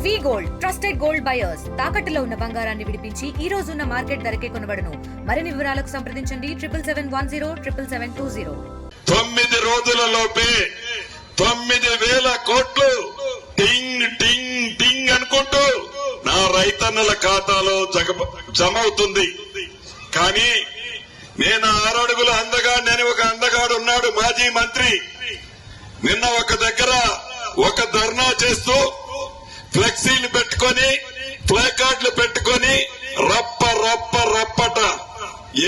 వి gold trusted gold buyers తాకట్టులో ఉన్న బంగారాన్ని విడిపించి ఈ రోజు ఉన్న మార్కెట్ ధరకే కొనబడును. మరిన్ని వివరాలకు సంప్రదించండి 77107720. 9 రోజులలోపే 9,000 కోట్లు టింగ్ టింగ్ టింగ్ అనుకుంటూ నా రైతన్నల ఖాతాలో జమ అవుతుంది. కానీ నేను 6 అడుగుల అందగాడని ఒక అందగాడు ఉన్నాడు, మాజీ మంత్రి. నిన్న ఒక దగ్గర ఒక ధర్నా చేస్తూ ఫ్లెక్సీలు పెట్టుకొని ప్లాకార్డులు పెట్టుకొని రప్ప రప్ప రప్పట.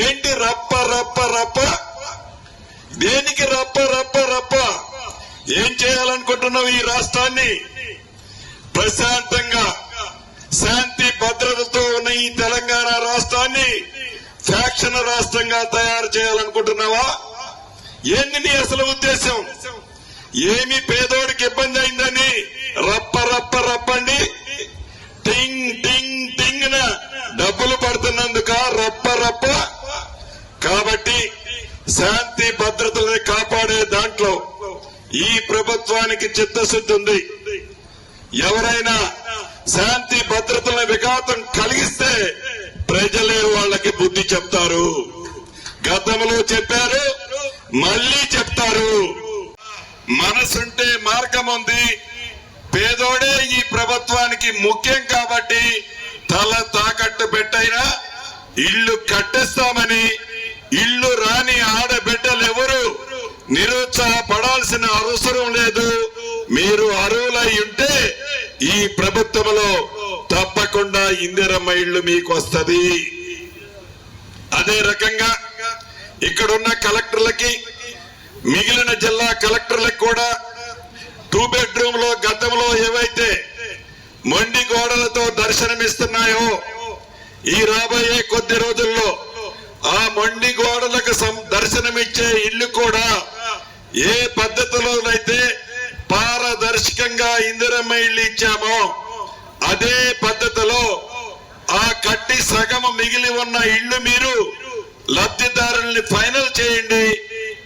ఏంటి రప్ప రప్ప రప్ప? దేనికి రప్ప రప్ప రప్ప? ఏం చేయాలనుకుంటున్నావు? ఈ రాష్ట్రాన్ని ప్రశాంతంగా శాంతి భద్రతతో ఉన్న ఈ తెలంగాణ రాష్ట్రాన్ని ఫ్యాక్షన్ రాష్ట్రంగా తయారు చేయాలనుకుంటున్నావా? ఏంది నీ అసలు ఉద్దేశం? ఏమి పేదోడికి ఇబ్బంది అయిందని రప్ప రప్ప రప్పండి, టింగ్ టింగ్ టింగ్ న డబ్బులు పడుతున్నందుక రప్ప రప్ప? కాబట్టి శాంతి భద్రతలను కాపాడే దాంట్లో ఈ ప్రభుత్వానికి చిత్తశుద్ధి ఉంది. ఎవరైనా శాంతి భద్రతల విఘాతం కలిగిస్తే ప్రజలే వాళ్ళకి బుద్ధి చెప్తారు. గతంలో చెప్పారు, మళ్లీ చెప్తారు. మనసుంటే మార్గం ఉంది. పేదోడే ఈ ప్రభుత్వానికి ముఖ్యం కాబట్టి తల తాకట్టు పెట్టైనా ఇల్లు కట్టేస్తామని ఇల్లు రాని ఆడబిడ్డలెవరు నిరుత్సాహపడాల్సిన అవసరం లేదు. మీరు అర్హులై ఉంటే ఈ ప్రభుత్వంలో తప్పకుండా ఇందిరమ్మ ఇల్లు మీకు వస్తుంది. అదే రకంగా ఇక్కడున్న కలెక్టర్లకి, మిగిలిన జిల్లా కలెక్టర్లకు కూడా 2 బెడ్రూమ్ లో గతంలో ఏవైతే మొండి గోడలతో దర్శనమిస్తున్నాయో ఈ రాబోయే కొద్ది రోజుల్లో ఆ మొండి గోడలకు దర్శనమిచ్చే ఇల్లు కూడా ఏ పద్ధతిలోనైతే పారదర్శకంగా ఇందిరమ్మ ఇల్లు ఇచ్చామో అదే పద్ధతిలో ఆ కట్టి సగం మిగిలి ఉన్న ఇల్లు మీరు లబ్ధిదారుల్ని ఫైనల్ చేయండి.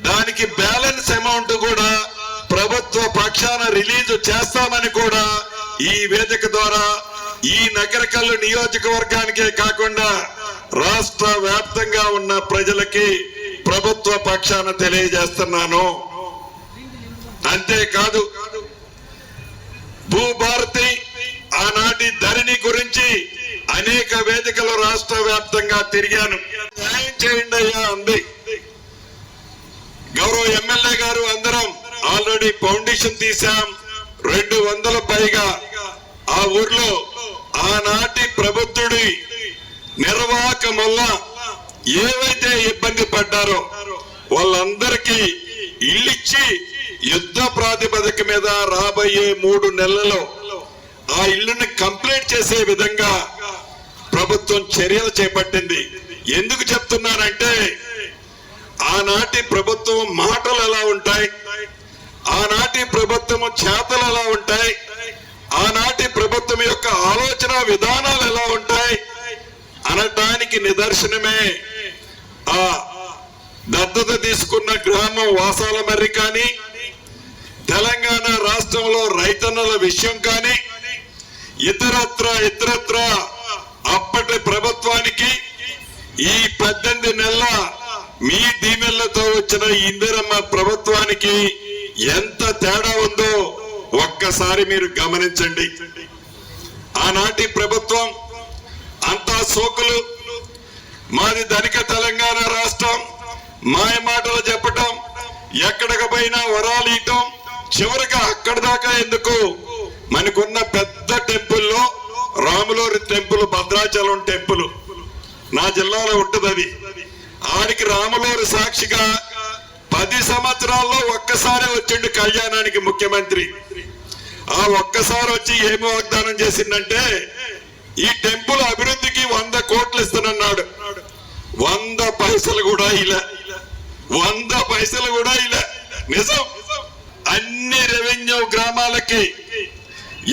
దానికి బ్యాలెన్స్ అమౌంట్ కూడా ప్రభుత్వ పక్షాన రిలీజ్ చేస్తామని కూడా ఈ వేదిక ద్వారా ఈ నగరకల్లు నియోజకవర్గానికే కాకుండా రాష్ట్ర వ్యాప్తంగా ఉన్న ప్రజలకి ప్రభుత్వ పక్షాన తెలియజేస్తున్నాను. అంతేకాదు, భూభారతి ఆనాటి ధరణి గురించి అనేక వేదికలు రాష్ట్ర వ్యాప్తంగా తిరిగాను. న్యాయం చేయండి అయ్యా అంది. గౌరవ ఎమ్మెల్యే గారు అందరం ఆల్రెడీ ఫౌండేషన్ తీశాం. 200 పైగా ఆ ఊర్లో ఆనాటి ప్రభుత్వుడి నిర్వాహకం వల్ల ఏవైతే ఇబ్బంది పడ్డారో వాళ్ళందరికీ ఇల్లిచ్చి యుద్ధ ప్రాతిపదిక మీద రాబోయే 3 నెలల్లో ఆ ఇల్లుని కంప్లీట్ చేసే విధంగా ప్రభుత్వం చర్యలు చేపట్టింది. ఎందుకు చెప్తున్నానంటే ఆనాటి ప్రభుత్వం మాటలు ఎలా ఉంటాయి, ఆనాటి ప్రభుత్వం చేతలు ఎలా ఉంటాయి, ఆనాటి ప్రభుత్వం యొక్క ఆలోచన విధానాలు ఎలా ఉంటాయి అనటానికి నిదర్శనమే ఆ దత్తత తీసుకున్న గ్రామం వాసాల మర్రి కానీ, తెలంగాణ రాష్ట్రంలో రైతన్నల విషయం కానీ, ఇతరత్ర అప్పటి ప్రభుత్వానికి ఈ 18 నెలల మీ దీవెనలతో వచ్చిన ఇందిరమ్మ ప్రభుత్వానికి ఎంత తేడా ఉందో ఒక్కసారి మీరు గమనించండి. ఆనాటి ప్రభుత్వం అంతా సోకులు, మాది ధనిక తెలంగాణ రాష్ట్రం, మాయ మాటలు చెప్పటం, ఎక్కడికి పోయినా వరాలు ఇయటం, చివరిగా అక్కడి దాకా ఎందుకు మనకున్న పెద్ద టెంపుల్లో రాములూరి టెంపుల్, భద్రాచలం టెంపుల్ నా జిల్లాలో ఉంటుంది. అది ఆడికి రాములూరి సాక్షిగా 10 సంవత్సరాల్లో ఒక్కసారి వచ్చిండు కళ్యాణానికి ముఖ్యమంత్రి. ఆ ఒక్కసారి వచ్చి ఏమి వాగ్దానం చేసిందంటే ఈ టెంపుల్ అభివృద్ధికి 100 కోట్లు ఇస్తానన్నాడు. 100 పైసలు కూడా ఇలా, 100 పైసలు కూడా ఇలా. నిజం. అన్ని రెవెన్యూ గ్రామాలకి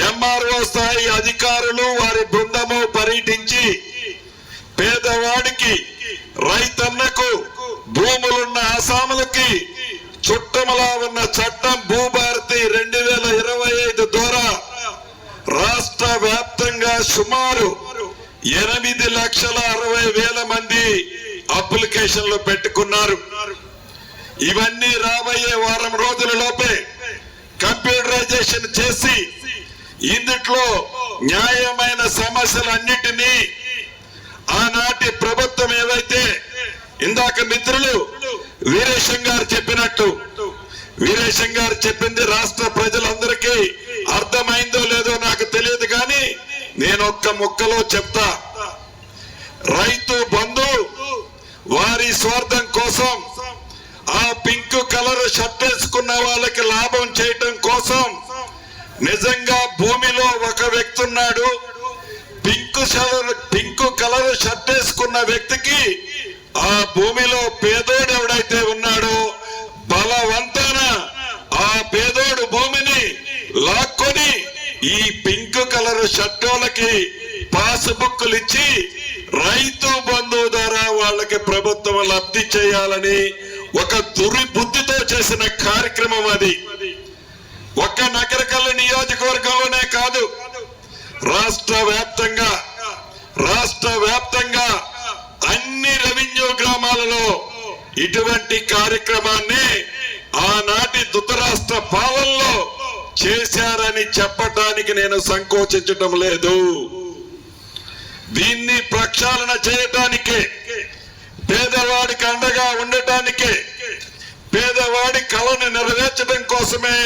ఎంఆర్ఓ స్థాయి అధికారులు వారి బృందము పర్యటించి పేదవాడికి, రైతన్నకు, భూములున్న ఆసాములకి చుట్టములా ఉన్న చట్టం భూభారతి 2025 ద్వారా రాష్ట్ర వ్యాప్తంగా సుమారు 8,60,000 మంది అప్లికేషన్లు పెట్టుకున్నారు. ఇవన్నీ రాబోయే వారం రోజుల లోపే కంప్యూటరైజేషన్ చేసి ఇందులో న్యాయమైన సమస్యలన్నిటినీ ఆనాటి ప్రభుత్వం ఏవైతే ఇందాక మిత్రులు వీరేశం గారు చెప్పినట్టు, వీరేశం గారు చెప్పింది రాష్ట్ర ప్రజలందరికీ అర్థమైందో లేదో నాకు తెలియదు, కానీ నేను ఒక్క ముక్కలో చెప్తా. రైతు బంధు వారి స్వార్థం కోసం ఆ పింక్ కలర్ షర్ట్ వేసుకున్న వాళ్ళకి లాభం చేయటం కోసం నిజంగా భూమిలో ఒక వ్యక్తి ఉన్నాడు, పింక్ కలర్ షర్ట్ వేసుకున్న వ్యక్తికి ఆ భూమిలో పేదోడు ఎవడైతే ఉన్నాడో బలవంతాన ఆ పేదోడు భూమిని లాక్కొని ఈ పింక్ కలర్ షర్ట్ వాళ్ళకి పాస్బుక్లు ఇచ్చి రైతు బంధు ద్వారా వాళ్ళకి ప్రభుత్వం లబ్ధి చేయాలని ఒక దుర్బుద్ధితో చేసిన కార్యక్రమం అది. ఒక్క నగరకల్లు నియోజకవర్గంలోనే కాదు, రాష్ట్ర వ్యాప్తంగా అన్ని రెవెన్యూ గ్రామాలలో ఇటువంటి కార్యక్రమాన్ని ఆనాటి ధృతరాష్ట్ర పాలనలో చేశారని చెప్పటానికి నేను సంకోచించటం లేదు. దీన్ని ప్రక్షాళన చేయటానికే, పేదవాడికి అండగా ఉండటానికే, పేదవాడి కళను నెరవేర్చడం కోసమే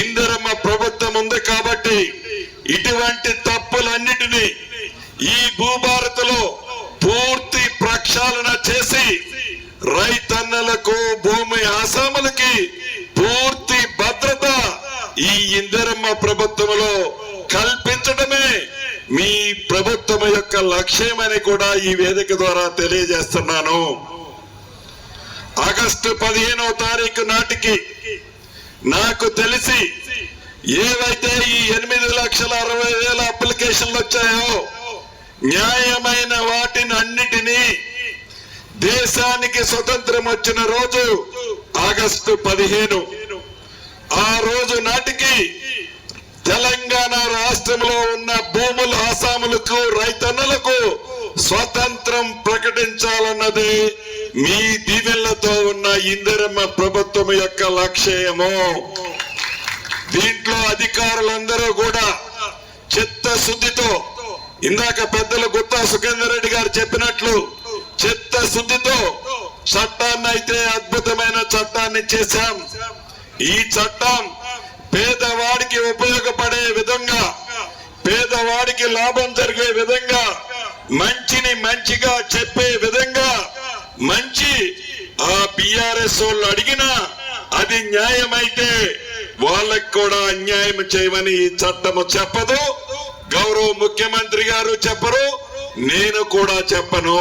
ఇందిరమ్మ ప్రభుత్వం ఉంది. కాబట్టి ఇటువంటి తప్పులన్నిటినీ ఈ భూభారతిలో పూర్తి ప్రక్షాళన చేసి రైతన్నలకు, భూమి ఆసాములకి పూర్తి భద్రత ఈ ఇందిరమ్మ ప్రభుత్వంలో కల్పించడమే మీ ప్రభుత్వం యొక్క లక్ష్యమని కూడా ఈ వేదిక ద్వారా తెలియజేస్తున్నాను. ఆగస్టు 15వ తారీఖు నాటికి నాకు తెలిసి ఏవైతే ఈ 8,60,000 అప్లికేషన్లు వచ్చాయో న్యాయమైన వాటిని అన్నిటినీ దేశానికి స్వతంత్రం వచ్చిన రోజు ఆగస్టు 15, ఆ రోజు నాటికి తెలంగాణ రాష్ట్రంలో ఉన్న భూముల ఆసాములకు, రైతన్నలకు స్వతంత్రం ప్రకటించాలన్నది మీ దీవెనలతో ఉన్న ఇందిరమ్మ ప్రభుత్వం యొక్క లక్ష్యము. దీంట్లో అధికారులందరూ కూడా చిత్తశుద్ధితో, ఇందాక పెద్దలు గుత్తా సుఖేందర్ రెడ్డి గారు చెప్పినట్లు చిత్తశుద్ధితో చట్టాన్ని అయితే అద్భుతమైన చట్టాన్ని చేశాం. ఈ చట్టం పేదవాడికి ఉపయోగపడే విధంగా, పేదవాడికి లాభం జరిగే విధంగా, మంచిని మంచిగా చెప్పే విధంగా, మంచి ఆ బిఆర్ఎస్ వాళ్ళు అడిగినా అది న్యాయమైతే వాళ్ళకి కూడా అన్యాయం చేయమని ఈ చట్టము చెప్పదు. గౌరవ ముఖ్యమంత్రి గారు చెప్పరు, నేను కూడా చెప్పను.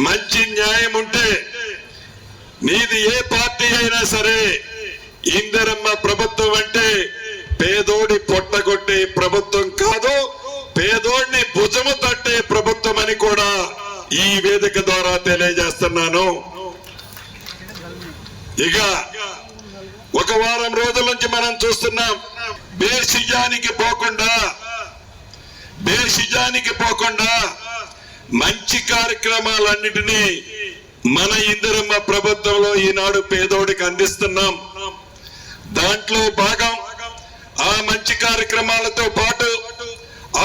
మంచి న్యాయం ఉంటే నీది ఏ పార్టీ అయినా సరే, ఇందిరమ్మ ప్రభుత్వం అంటే పేదోడి పొట్టగొట్టే ప్రభుత్వం కాదు, పేదోడిని భుజము తట్టే ప్రభుత్వం అని కూడా ఈ వేదిక ద్వారా తెలియజేస్తున్నాను. ఇక ఒక వారం రోజుల నుంచి మనం చూస్తున్నాం, బేషిజానికి పోకుండా మంచి కార్యక్రమాలన్నిటినీ మన ఇందిరమ్మ ప్రభుత్వంలో ఈనాడు పేదోడికి అందిస్తున్నాం. దాంట్లో భాగం ఆ మంచి కార్యక్రమాలతో పాటు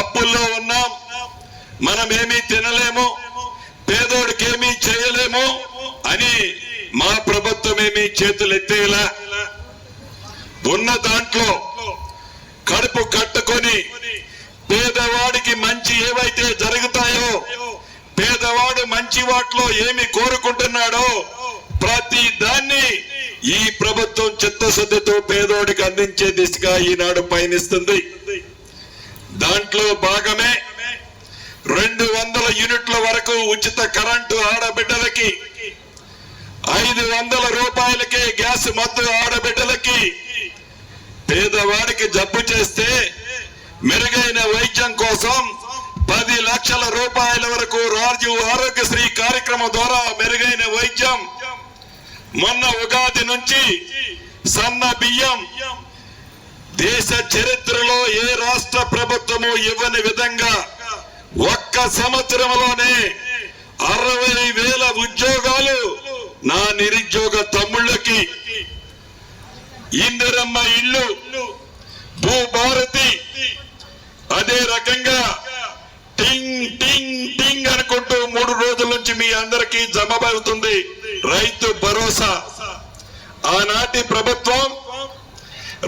అప్పుల్లో ఉన్నాం, మనం ఏమీ తినలేము, పేదోడికి ఏమీ చేయలేము అని మా ప్రభుత్వం ఏమీ చేతులెత్తేలా ఉన్న దాంట్లో కడుపు కట్టుకొని పేదవాడికి మంచి ఏవైతే జరుగుతాయో, పేదవాడు మంచి వాటిలో ఏమి కోరుకుంటున్నాడో ప్రతి దాన్ని ఈ ప్రభుత్వం చిత్తశుద్ధితో పేదోడికి అందించే దిశగా ఈనాడు పయనిస్తుంది. దాంట్లో భాగమే 200 యూనిట్ల వరకు ఉచిత కరెంటు ఆడబిడ్డలకి, 500 రూపాయలకే గ్యాస్ మద్దు ఆడబిడ్డలకి, పేదవాడికి జబ్బు చేస్తే మెరుగైన వైద్యం కోసం 10 లక్షల రూపాయల వరకు రాజీవ్ ఆరోగ్యశ్రీ కార్యక్రమం ద్వారా మెరుగైన వైద్యం. మొన్న ఉగాది నుంచి సన్న బియ్యం దేశ చరిత్రలో ఏ రాష్ట్ర ప్రభుత్వము ఇవ్వని విధంగా ఒక్క సంవత్సరంలోనే 60,000 ఉద్యోగాలు నా నిరుద్యోగ తమ్ముళ్ళకి, ఇందిరమ్మ ఇల్లు, భూభారతి, అదే రకంగా టింగ్ టింగ్ టింగ్ అనుకుంటూ 3 రోజుల నుంచి మీ అందరికీ జమ అవుతుంది రైతు భరోసా. ఆనాటి ప్రభుత్వం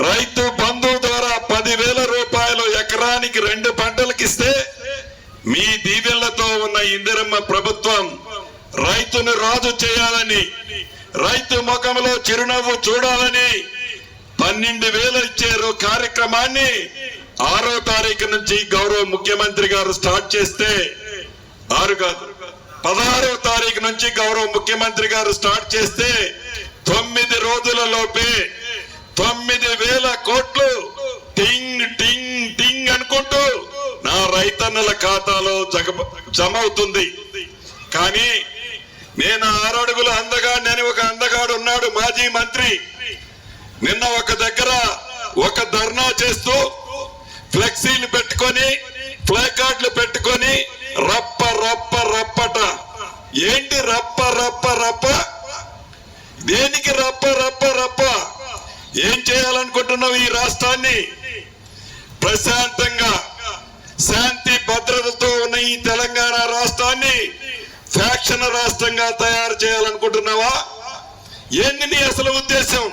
రైతు బంధు ద్వారా 10,000 రూపాయలు ఎకరానికి 2 పంటలకు ఇస్తే, మీ దీవెళ్లతో ఉన్న ఇందిరమ్మ ప్రభుత్వం రైతును రాజు చేయాలని, రైతు ముఖంలో చిరునవ్వు చూడాలని 12,000 ఇచ్చారు. కార్యక్రమాన్ని 6వ తారీఖు నుంచి గౌరవ ముఖ్యమంత్రి గారు స్టార్ట్ చేస్తే, 6 కాదు 16వ తారీఖు నుంచి గౌరవ ముఖ్యమంత్రి గారు స్టార్ట్ చేస్తే 9 రోజుల లోపే 9,000 కోట్లు టింగ్ టింగ్ టింగ్ అనుకుంటూ నా రైతన్నల ఖాతాలో జమ అవుతుంది. కానీ నేను 6 అడుగుల అందగాడిని, ఒక అందగాడు ఉన్నాడు మాజీ మంత్రి. నిన్న ఒక దగ్గర ఒక ధర్నా చేస్తూ ఫ్లెక్సీలు పెట్టుకొని, ఫ్లై కార్డులు పెట్టుకొని రప్ప రప్ప రప్పట. ఏంటి రప్ప రప్ప రప్ప? దేనికి రప్ప రప్ప రప్ప? ఏం చేయాలనుకుంటున్నావు? ఈ రాష్ట్రాన్ని ప్రశాంతంగా శాంతి భద్రతతో ఉన్న ఈ తెలంగాణ రాష్ట్రాన్ని ఫ్యాక్షన్ రాష్ట్రంగా తయారు చేయాలనుకుంటున్నావా? ఏంది నీ అసలు ఉద్దేశం?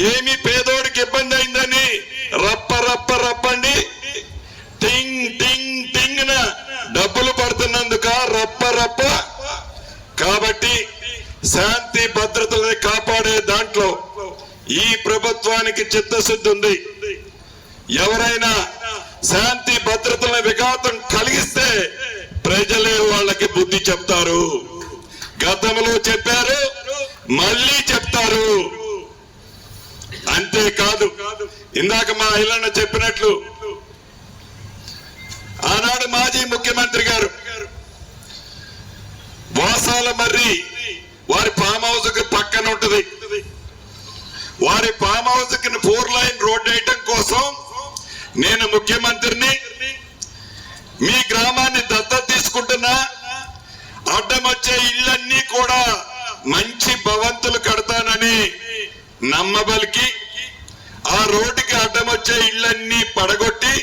ఏమి పేదోడికి ఇబ్బంది అయిందని రప్ప రప్ప రప్పండి? టింగ్ టింగ్ టింగ్ న డబ్బులు పడుతున్నందుక రప్ప రప్ప? కాబట్టి శాంతి భద్రతలను కాపాడే దాంట్లో ఈ ప్రభుత్వానికి చిత్తశుద్ధి ఉంది. ఎవరైనా శాంతి భద్రతల విఘాతం కలిగిస్తే ప్రజలే వాళ్ళకి బుద్ధి చెప్తారు. గతంలో చెప్పారు, మళ్ళీ చెప్తారు. అంతేకాదు, ఇందాక మా ఇళ్ళన్న చెప్పినట్లు ఆనాడు మాజీ ముఖ్యమంత్రి గారు వాసాల మర్రి వారి ఫామ్ హౌస్ కి పక్కన ఉంటది. వారి ఫామ్ హౌస్ కి 4 లైన్ రోడ్ వేయటం కోసం నేను ముఖ్యమంత్రిని, మీ గ్రామాన్ని దత్తత తీసుకుంటున్నా, అడ్డం వచ్చే ఇళ్ళన్నీ కూడా మంచి భవంతులు కడతానని నమ్మబలికి ఆ రోడ్డుకి అడ్డం వచ్చే ఇళ్ళన్నీ పడగొట్టి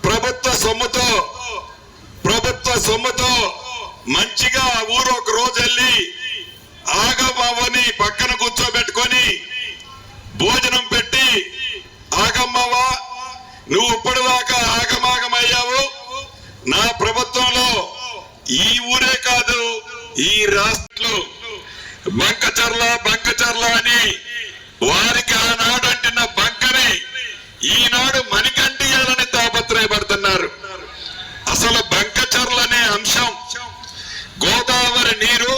ప్రభుత్వ సొమ్ముతో మంచిగా ఊరు ఒక రోజు వెళ్ళి ఆగమ్మని పక్కన కూర్చోబెట్టుకొని భోజనం పెట్టి, ఆగమ్మవా నువ్వు ఇప్పటిదాకా ఆగమాగమయ్యావు, నా ప్రభుత్వంలో ఈ ఊరే కాదు ఈ రాష్ట్రంలో బంకచర్ల అని వారికి ఆనాడు అంటున్న బంకని ఈనాడు మణికంటియాలని తాపత్రయపడుతున్నారు. అసలు బంకచర్ల అనే అంశం గోదావరి నీరు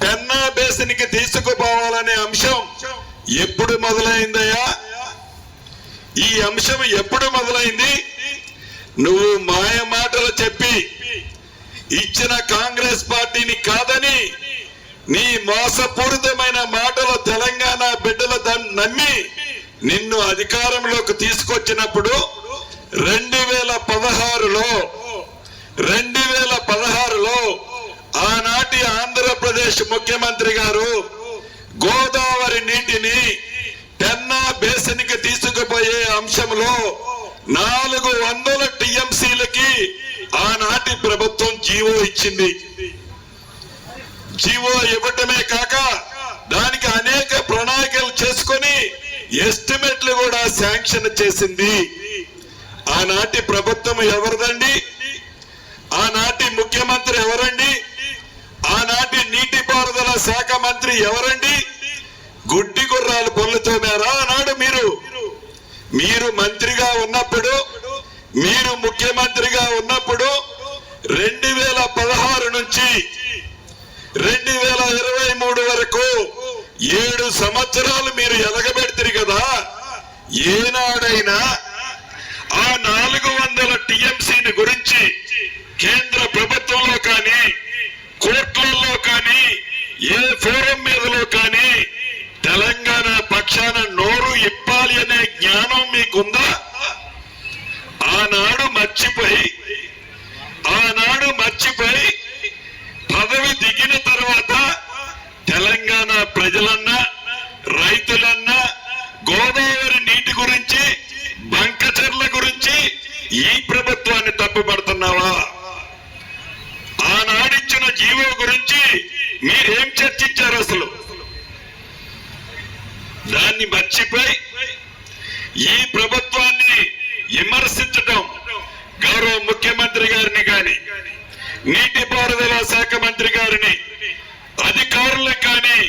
పెన్నా బేసిన్ కి తీసుకుపోవాలనే అంశం ఎప్పుడు మొదలైందయ్యా? ఈ అంశం ఎప్పుడు మొదలైంది? నువ్వు మాయ మాటలు చెప్పి ఇచ్చిన కాంగ్రెస్ పార్టీని కాదని నీ మోసపూరితమైన మాటలు తెలంగాణ బిడ్డల నమ్మి నిన్ను అధికారంలోకి తీసుకొచ్చినప్పుడు 2016లో ఆనాటి ఆంధ్రప్రదేశ్ ముఖ్యమంత్రి గారు గోదావరి నీటిని పెన్నా బేసిన్ కి తీసుకుపోయే అంశంలో 400 టీఎంసీలకి ఆనాటి ప్రభుత్వం జీవో ఇచ్చింది. జీవో ఇవ్వటమే కాక దానికి అనేక ప్రణాళికలు చేసుకొని ఎస్టిమేట్లు కూడా శాంక్షన్ చేసింది. ఆనాటి ప్రభుత్వం ఎవరిదండి? ఆనాటి ముఖ్యమంత్రి ఎవరండి? ఆనాటి నీటిపారుదల శాఖ మంత్రి ఎవరండి? గుడ్డి గుర్రాలు పనులతో మేరా ఆనాడు మీరు మంత్రిగా ఉన్నప్పుడు, మీరు ముఖ్యమంత్రిగా ఉన్నప్పుడు 2016 నుంచి 2023 వరకు 7 సంవత్సరాలు మీరు ఎలగబెడతారు కదా. ఏనాడైనా ఆ 400 టీఎంసీని గురించి కేంద్ర ప్రభుత్వంలో కానీ, కోర్టులలో కానీ, ఏ ఫోరం మీదలో కానీ తెలంగాణ పక్షాన నోరు ఇప్పాలి అనే జ్ఞానం మీకుందా? ఆనాడు మర్చిపోయి పదవి దిగిన తర్వాత తెలంగాణ ప్రజలన్నా రైతులన్నా గోదావరి నీటి గురించి బంకచర్ల గురించి ఈ ప్రభుత్వాన్ని తప్పుపడుతున్నావా? ఆనాడిచ్చిన జీవో గురించి మీరేం చర్చించారు అసలు? దాన్ని మర్చిపోయి ఈ ప్రభుత్వాన్ని విమర్శించడం గౌరవ ముఖ్యమంత్రి గారిని కానీ నీటిపారుదల శాఖ మంత్రి గారిని అధికారులకు కానీ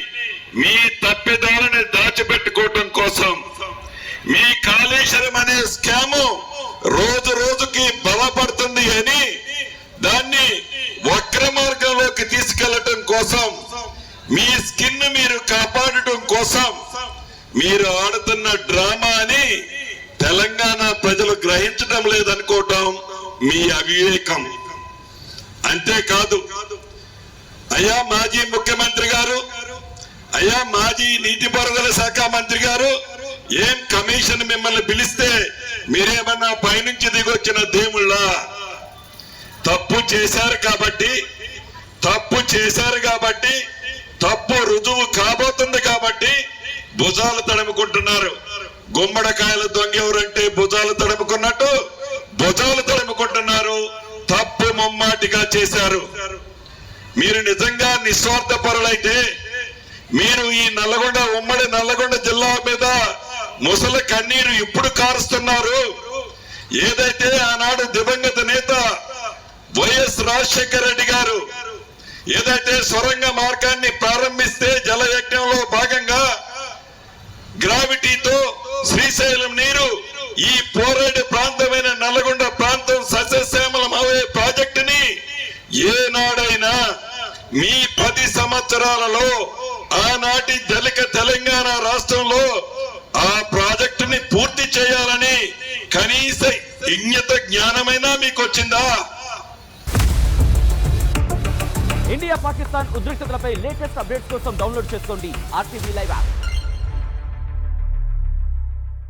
మీ తప్పిదాలను దాచిపెట్టుకోవటం కోసం మీ కాళేశ్వరం అనే స్కాము రోజు రోజుకి బలపడుతుంది అని దాన్ని వక్ర మార్గంలోకి తీసుకెళ్లటం కోసం మీ స్కిన్ మీరు కాపాడటం కోసం మీరు ఆడుతున్న డ్రామా అని తెలంగాణ ప్రజలు గ్రహించడం లేదనుకోవటం మీ అవివేకం. అంతేకాదు అయ్యా మాజీ ముఖ్యమంత్రి గారు, అయ్యా మాజీ నీటిపారుదల శాఖ మంత్రి గారు, ఏం కమిషన్ మిమ్మల్ని పిలిస్తే మీరేమన్నా పైనుంచి దిగొచ్చిన దేవుళ్ళ? తప్పు చేశారు కాబట్టి తప్పు రుజువు కాబోతుంది కాబట్టి భుజాలు తడుముకుంటున్నారు. గుమ్మడికాయల దొంగ ఎవరంటే భుజాలు తడుముకున్నట్టు భుజాలు తడుముకుంటున్నారు. తప్పు ముమ్మాటిగా చేశారు. మీరు నిజంగా నిస్వార్థపరులైతే మీరు ఈ ఉమ్మడి నల్లగొండ జిల్లా మీద ముసలి కన్నీరు ఇప్పుడు కారుస్తున్నారు. ఏదైతే ఆనాడు దివంగత నేత వైఎస్ రాజశేఖర రెడ్డి గారు ఏదైతే సొరంగ మార్గాన్ని ప్రారంభిస్తే జలయజ్ఞంలో భాగంగా గ్రావిటీతో శ్రీశైలం నీరు ఈ పోరేడు ప్రాంతమైన నల్లగొండ ప్రాంతం సస్యశ్యామలం అవే ప్రాజెక్టుని ఏనాడైనా మీ 10 సంవత్సరాలలో ఆనాటి తెలంగాణ రాష్ట్రంలో ఆ ప్రాజెక్టుని పూర్తి చేయాలని కనీస ఇంగిత జ్ఞానమైనా మీకు వచ్చిందా? ఇండియా పాకిస్తాన్ ఉద్రిక్తతలపై లేటెస్ట్ అప్డేట్స్ కోసం డౌన్లోడ్ చేసుకోండి RTV లైవ్ యాప్.